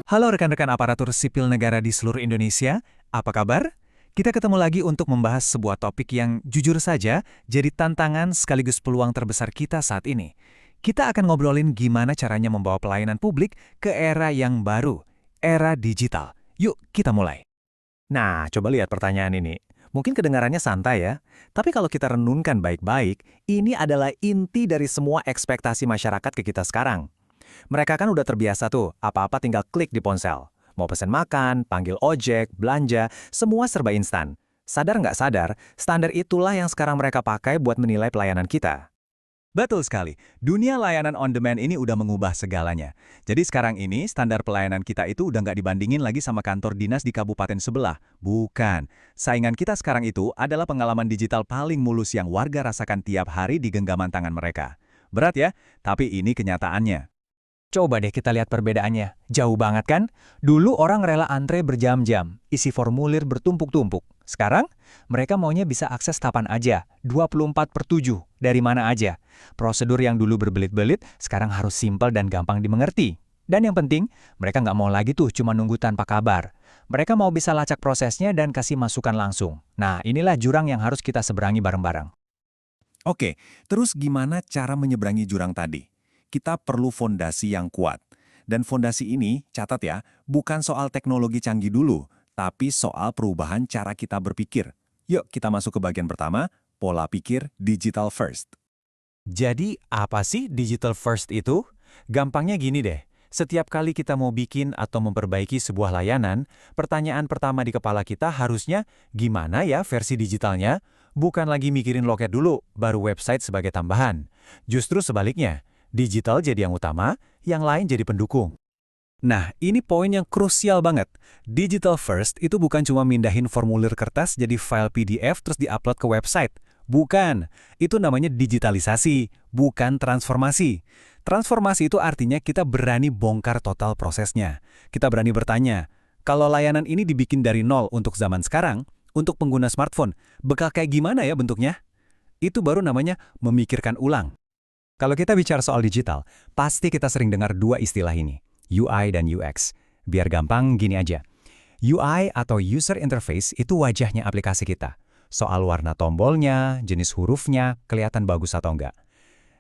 Halo rekan-rekan aparatur sipil negara di seluruh Indonesia, apa kabar? Kita ketemu lagi untuk membahas sebuah topik yang jujur saja jadi tantangan sekaligus peluang terbesar kita saat ini. Kita akan ngobrolin gimana caranya membawa pelayanan publik ke era yang baru, era digital. Yuk, kita mulai. Nah, coba lihat pertanyaan ini. Mungkin kedengarannya santai ya, tapi kalau kita renungkan baik-baik, ini adalah inti dari semua ekspektasi masyarakat ke kita sekarang. Mereka kan udah terbiasa tuh, apa-apa tinggal klik di ponsel. Mau pesen makan, panggil ojek, belanja, semua serba instan. Sadar nggak sadar, standar itulah yang sekarang mereka pakai buat menilai pelayanan kita. Betul sekali, dunia layanan on demand ini udah mengubah segalanya. Jadi sekarang ini standar pelayanan kita itu udah nggak dibandingin lagi sama kantor dinas di kabupaten sebelah. Bukan, saingan kita sekarang itu adalah pengalaman digital paling mulus yang warga rasakan tiap hari di genggaman tangan mereka. Berat ya, tapi ini kenyataannya. Coba deh kita lihat perbedaannya. Jauh banget kan? Dulu orang rela antre berjam-jam, isi formulir bertumpuk-tumpuk. Sekarang, mereka maunya bisa akses kapan aja, 24/7, dari mana aja. Prosedur yang dulu berbelit-belit, sekarang harus simpel dan gampang dimengerti. Dan yang penting, mereka nggak mau lagi tuh cuma nunggu tanpa kabar. Mereka mau bisa lacak prosesnya dan kasih masukan langsung. Nah, inilah jurang yang harus kita seberangi bareng-bareng. Oke, terus gimana cara menyeberangi jurang tadi? Kita perlu fondasi yang kuat. Dan fondasi ini, catat ya, bukan soal teknologi canggih dulu, tapi soal perubahan cara kita berpikir. Yuk kita masuk ke bagian pertama, pola pikir digital first. Jadi, apa sih digital first itu? Gampangnya gini deh, setiap kali kita mau bikin atau memperbaiki sebuah layanan, pertanyaan pertama di kepala kita harusnya, gimana ya versi digitalnya? Bukan lagi mikirin loket dulu, baru website sebagai tambahan. Justru sebaliknya, digital jadi yang utama, yang lain jadi pendukung. Nah, ini poin yang krusial banget. Digital first itu bukan cuma mindahin formulir kertas jadi file PDF terus diupload ke website. Bukan, itu namanya digitalisasi, bukan transformasi. Transformasi itu artinya kita berani bongkar total prosesnya. Kita berani bertanya, kalau layanan ini dibikin dari nol untuk zaman sekarang, untuk pengguna smartphone, bakal kayak gimana ya bentuknya? Itu baru namanya memikirkan ulang. Kalau kita bicara soal digital, pasti kita sering dengar dua istilah ini, UI dan UX. Biar gampang, gini aja. UI atau User Interface itu wajahnya aplikasi kita. Soal warna tombolnya, jenis hurufnya, kelihatan bagus atau enggak.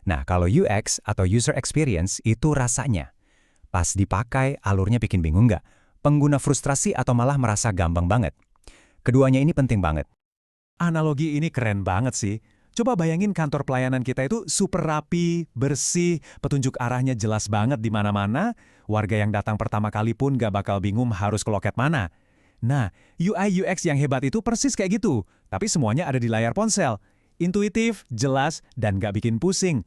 Nah, kalau UX atau User Experience itu rasanya. Pas dipakai, alurnya bikin bingung nggak? Pengguna frustrasi atau malah merasa gampang banget? Keduanya ini penting banget. Analogi ini keren banget sih. Coba bayangin kantor pelayanan kita itu super rapi, bersih, petunjuk arahnya jelas banget di mana-mana, warga yang datang pertama kali pun gak bakal bingung harus ke loket mana. Nah, UI UX yang hebat itu persis kayak gitu, tapi semuanya ada di layar ponsel. Intuitif, jelas, dan gak bikin pusing.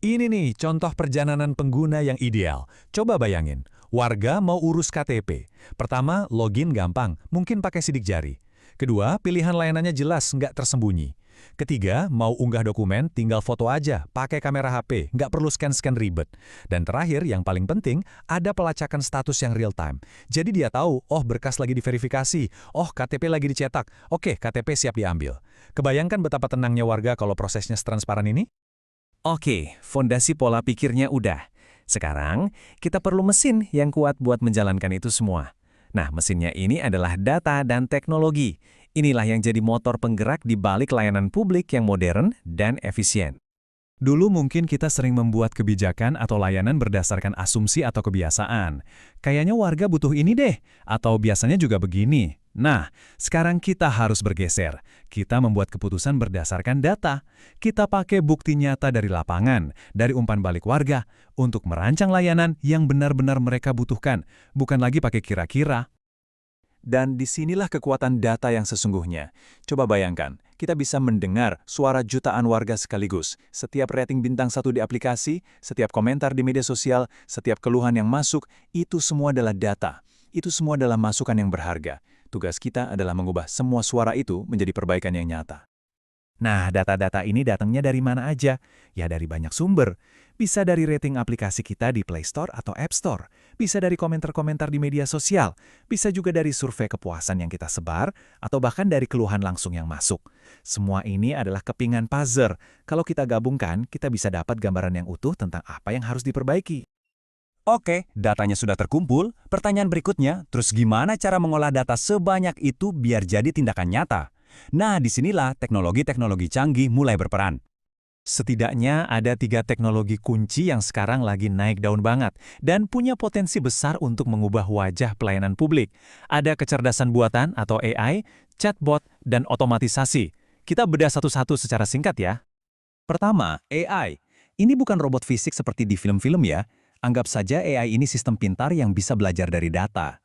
Ini nih contoh perjalanan pengguna yang ideal. Coba bayangin, warga mau urus KTP. Pertama, login gampang, mungkin pakai sidik jari. Kedua, pilihan layanannya jelas, nggak tersembunyi. Ketiga, mau unggah dokumen, tinggal foto aja, pakai kamera HP, nggak perlu scan-scan ribet. Dan terakhir, yang paling penting, ada pelacakan status yang real time. Jadi dia tahu, oh berkas lagi diverifikasi, oh KTP lagi dicetak, oke KTP siap diambil. Kebayangkan betapa tenangnya warga kalau prosesnya setransparan ini? Oke, fondasi pola pikirnya udah. Sekarang, kita perlu mesin yang kuat buat menjalankan itu semua. Nah, mesinnya ini adalah data dan teknologi. Inilah yang jadi motor penggerak di balik layanan publik yang modern dan efisien. Dulu mungkin kita sering membuat kebijakan atau layanan berdasarkan asumsi atau kebiasaan. Kayaknya warga butuh ini deh, atau biasanya juga begini. Nah, sekarang kita harus bergeser. Kita membuat keputusan berdasarkan data. Kita pakai bukti nyata dari lapangan, dari umpan balik warga, untuk merancang layanan yang benar-benar mereka butuhkan, bukan lagi pakai kira-kira. Dan disinilah kekuatan data yang sesungguhnya. Coba bayangkan, kita bisa mendengar suara jutaan warga sekaligus. Setiap rating bintang 1 di aplikasi, setiap komentar di media sosial, setiap keluhan yang masuk, itu semua adalah data. Itu semua adalah masukan yang berharga. Tugas kita adalah mengubah semua suara itu menjadi perbaikan yang nyata. Nah, data-data ini datangnya dari mana aja? Ya dari banyak sumber. Bisa dari rating aplikasi kita di Play Store atau App Store. Bisa dari komentar-komentar di media sosial. Bisa juga dari survei kepuasan yang kita sebar, atau bahkan dari keluhan langsung yang masuk. Semua ini adalah kepingan puzzle. Kalau kita gabungkan, kita bisa dapat gambaran yang utuh tentang apa yang harus diperbaiki. Oke, datanya sudah terkumpul. Pertanyaan berikutnya, terus gimana cara mengolah data sebanyak itu biar jadi tindakan nyata? Nah, disinilah teknologi-teknologi canggih mulai berperan. Setidaknya ada 3 teknologi kunci yang sekarang lagi naik daun banget dan punya potensi besar untuk mengubah wajah pelayanan publik. Ada kecerdasan buatan atau AI, chatbot, dan otomatisasi. Kita bedah satu-satu secara singkat ya. Pertama, AI. Ini bukan robot fisik seperti di film-film ya. Anggap saja AI ini sistem pintar yang bisa belajar dari data.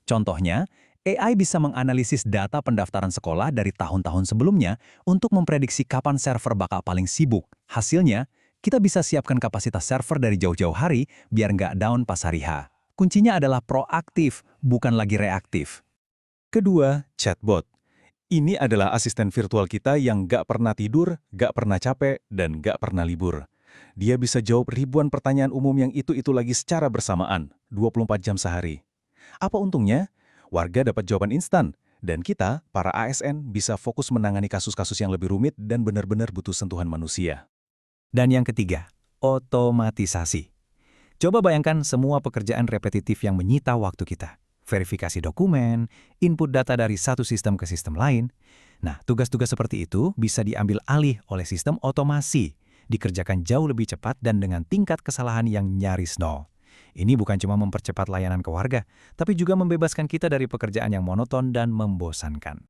Contohnya, AI bisa menganalisis data pendaftaran sekolah dari tahun-tahun sebelumnya untuk memprediksi kapan server bakal paling sibuk. Hasilnya, kita bisa siapkan kapasitas server dari jauh-jauh hari biar nggak down pas hari H. Kuncinya adalah proaktif, bukan lagi reaktif. Kedua, chatbot. Ini adalah asisten virtual kita yang nggak pernah tidur, nggak pernah capek, dan nggak pernah libur. Dia bisa jawab ribuan pertanyaan umum yang itu lagi secara bersamaan, 24 jam sehari. Apa untungnya? Warga dapat jawaban instan, dan kita, para ASN, bisa fokus menangani kasus-kasus yang lebih rumit dan benar-benar butuh sentuhan manusia. Dan yang ketiga, otomatisasi. Coba bayangkan semua pekerjaan repetitif yang menyita waktu kita. Verifikasi dokumen, input data dari satu sistem ke sistem lain. Nah, tugas-tugas seperti itu bisa diambil alih oleh sistem otomasi, dikerjakan jauh lebih cepat dan dengan tingkat kesalahan yang nyaris nol. Ini bukan cuma mempercepat layanan ke warga, tapi juga membebaskan kita dari pekerjaan yang monoton dan membosankan.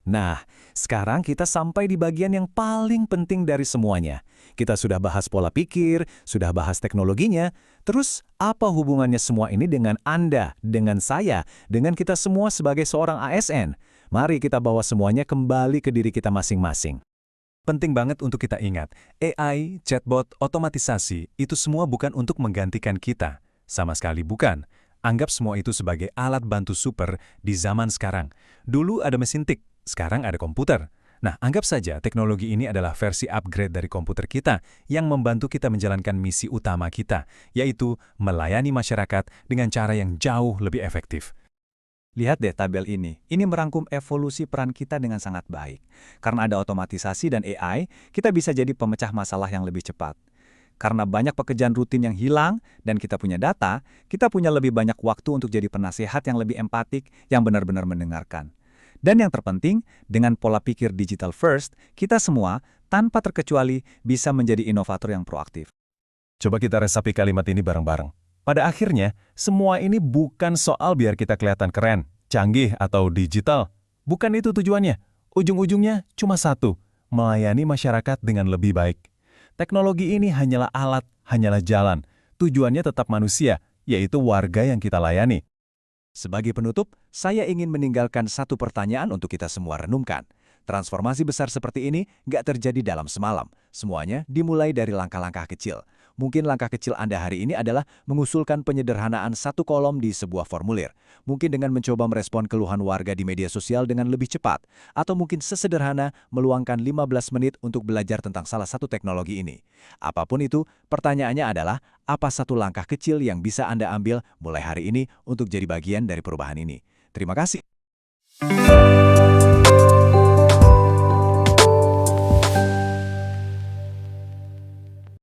Nah, sekarang kita sampai di bagian yang paling penting dari semuanya. Kita sudah bahas pola pikir, sudah bahas teknologinya, terus apa hubungannya semua ini dengan Anda, dengan saya, dengan kita semua sebagai seorang ASN? Mari kita bawa semuanya kembali ke diri kita masing-masing. Penting banget untuk kita ingat, AI, chatbot, otomatisasi, itu semua bukan untuk menggantikan kita. Sama sekali bukan. Anggap semua itu sebagai alat bantu super di zaman sekarang. Dulu ada mesin tik, sekarang ada komputer. Nah, anggap saja teknologi ini adalah versi upgrade dari komputer kita yang membantu kita menjalankan misi utama kita, yaitu melayani masyarakat dengan cara yang jauh lebih efektif. Lihat deh tabel ini. Ini merangkum evolusi peran kita dengan sangat baik. Karena ada otomatisasi dan AI, kita bisa jadi pemecah masalah yang lebih cepat. Karena banyak pekerjaan rutin yang hilang dan kita punya data, kita punya lebih banyak waktu untuk jadi penasehat yang lebih empatik, yang benar-benar mendengarkan. Dan yang terpenting, dengan pola pikir digital first, kita semua, tanpa terkecuali, bisa menjadi inovator yang proaktif. Coba kita resapi kalimat ini bareng-bareng. Pada akhirnya, semua ini bukan soal biar kita kelihatan keren, canggih, atau digital. Bukan itu tujuannya. Ujung-ujungnya cuma satu, melayani masyarakat dengan lebih baik. Teknologi ini hanyalah alat, hanyalah jalan. Tujuannya tetap manusia, yaitu warga yang kita layani. Sebagai penutup, saya ingin meninggalkan satu pertanyaan untuk kita semua renungkan. Transformasi besar seperti ini nggak terjadi dalam semalam. Semuanya dimulai dari langkah-langkah kecil. Mungkin langkah kecil Anda hari ini adalah mengusulkan penyederhanaan satu kolom di sebuah formulir. Mungkin dengan mencoba merespon keluhan warga di media sosial dengan lebih cepat. Atau mungkin sesederhana meluangkan 15 menit untuk belajar tentang salah satu teknologi ini. Apapun itu, pertanyaannya adalah, apa satu langkah kecil yang bisa Anda ambil mulai hari ini untuk jadi bagian dari perubahan ini? Terima kasih.